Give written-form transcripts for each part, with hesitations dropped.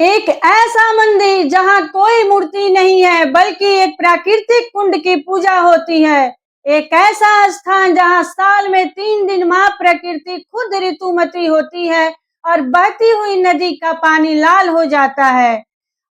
एक ऐसा मंदिर जहां कोई मूर्ति नहीं है बल्कि एक प्राकृतिक कुंड की पूजा होती है। एक ऐसा स्थान जहां साल में 3 दिन मां प्रकृति खुद ऋतुमती होती है और बहती हुई नदी का पानी लाल हो जाता है।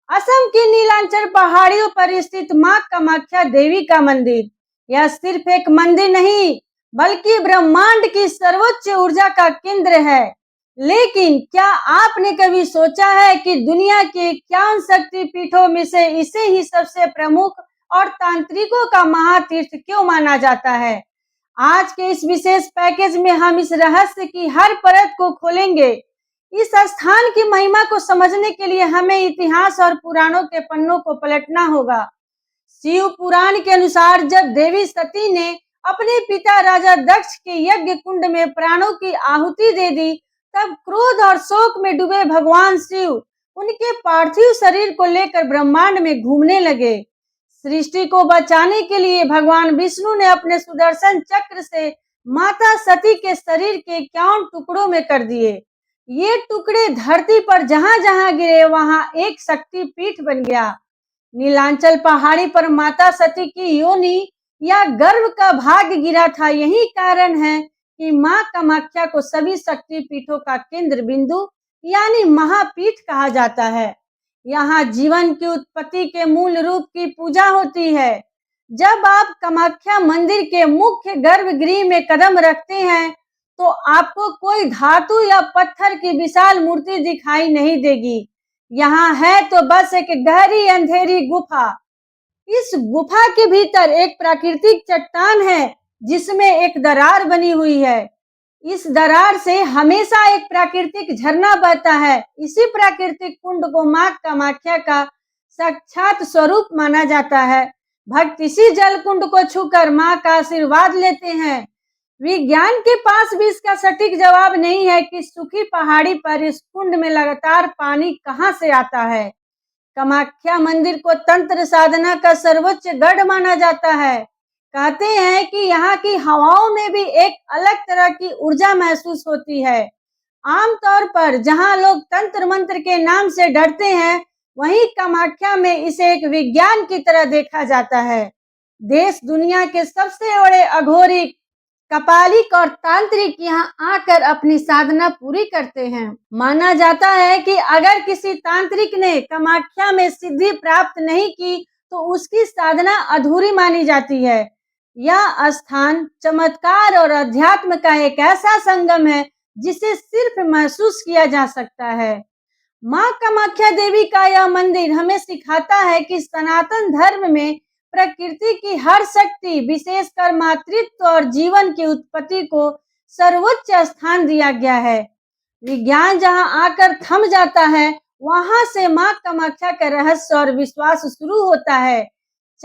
असम की नीलांचल पहाड़ियों पर स्थित मां कामाख्या देवी का मंदिर, यह सिर्फ एक मंदिर नहीं बल्कि ब्रह्मांड की सर्वोच्च ऊर्जा का केंद्र है। लेकिन क्या आपने कभी सोचा है कि दुनिया के 51 शक्ति पीठों में से इसे ही सबसे प्रमुख और तांत्रिकों का महातीर्थ क्यों माना जाता है? आज के इस विशेष पैकेज में हम इस रहस्य की हर परत को खोलेंगे। इस स्थान की महिमा को समझने के लिए हमें इतिहास और पुराणों के पन्नों को पलटना होगा। शिव पुराण के अनुसार जब देवी सती ने अपने पिता राजा दक्ष के यज्ञ कुंड में प्राणों की आहुति दे दी, तब क्रोध और शोक में डूबे भगवान शिव उनके पार्थिव शरीर को लेकर ब्रह्मांड में घूमने लगे। सृष्टि को बचाने के लिए भगवान विष्णु ने अपने सुदर्शन चक्र से माता सती के शरीर के 51 टुकड़ों में कर दिए। ये टुकड़े धरती पर जहां जहां गिरे वहां एक शक्ति पीठ बन गया। नीलांचल पहाड़ी पर माता सती की योनि या गर्भ का भाग गिरा था। यही कारण है कि मां कामाख्या को सभी शक्ति पीठों का केंद्र बिंदु यानी महापीठ कहा जाता है। यहाँ जीवन की उत्पत्ति के मूल रूप की पूजा होती है। जब आप कामाख्या मंदिर के मुख्य गर्भगृह में कदम रखते हैं तो आपको कोई धातु या पत्थर की विशाल मूर्ति दिखाई नहीं देगी। यहाँ है तो बस एक गहरी अंधेरी गुफा। इस गुफा के भीतर एक प्राकृतिक चट्टान है जिसमें एक दरार बनी हुई है। इस दरार से हमेशा एक प्राकृतिक झरना बहता है। इसी प्राकृतिक कुंड को मां कामाख्या का साक्षात स्वरूप माना जाता है। भक्त इसी जल कुंड को छूकर मां का आशीर्वाद लेते हैं। विज्ञान के पास भी इसका सटीक जवाब नहीं है कि सूखी पहाड़ी पर इस कुंड में लगातार पानी कहां से आता है। कामाख्या मंदिर को तंत्र साधना का सर्वोच्च गढ़ माना जाता है। कहते हैं कि यहाँ की हवाओं में भी एक अलग तरह की ऊर्जा महसूस होती है। आमतौर पर जहाँ लोग तंत्र मंत्र के नाम से डरते हैं, वहीं कामाख्या में इसे एक विज्ञान की तरह देखा जाता है। देश दुनिया के सबसे बड़े अघोरी, कपालिक और तांत्रिक यहाँ आकर अपनी साधना पूरी करते हैं। माना जाता है कि अगर किसी तांत्रिक ने कामाख्या में सिद्धि प्राप्त नहीं की तो उसकी साधना अधूरी मानी जाती है। यह स्थान चमत्कार और अध्यात्म का एक ऐसा संगम है जिसे सिर्फ महसूस किया जा सकता है। मां कामाख्या देवी का यह मंदिर हमें सिखाता है कि सनातन धर्म में प्रकृति की हर शक्ति, विशेषकर मातृत्व और जीवन की उत्पत्ति को सर्वोच्च स्थान दिया गया है। विज्ञान जहां आकर थम जाता है, वहां से मां कामाख्या का रहस्य और विश्वास शुरू होता है।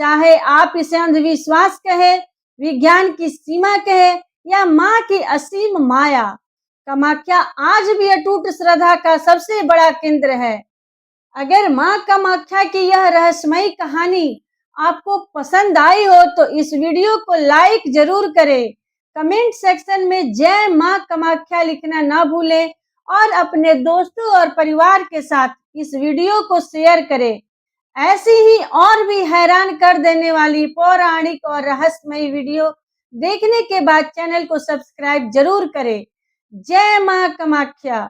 चाहे आप इसे अंधविश्वास कहे, विज्ञान की सीमा कहे या मां की असीम माया, कामाख्या आज भी अटूट श्रद्धा का सबसे बड़ा केंद्र है। अगर मां कामाख्या की यह रहस्यमयी कहानी आपको पसंद आई हो तो इस वीडियो को लाइक जरूर करें। कमेंट सेक्शन में जय मां कामाख्या लिखना ना भूलें और अपने दोस्तों और परिवार के साथ इस वीडियो को शेयर करें। ऐसी ही और भी हैरान कर देने वाली पौराणिक और रहस्यमयी वीडियो देखने के बाद चैनल को सब्सक्राइब जरूर करें। जय मां कामाख्या।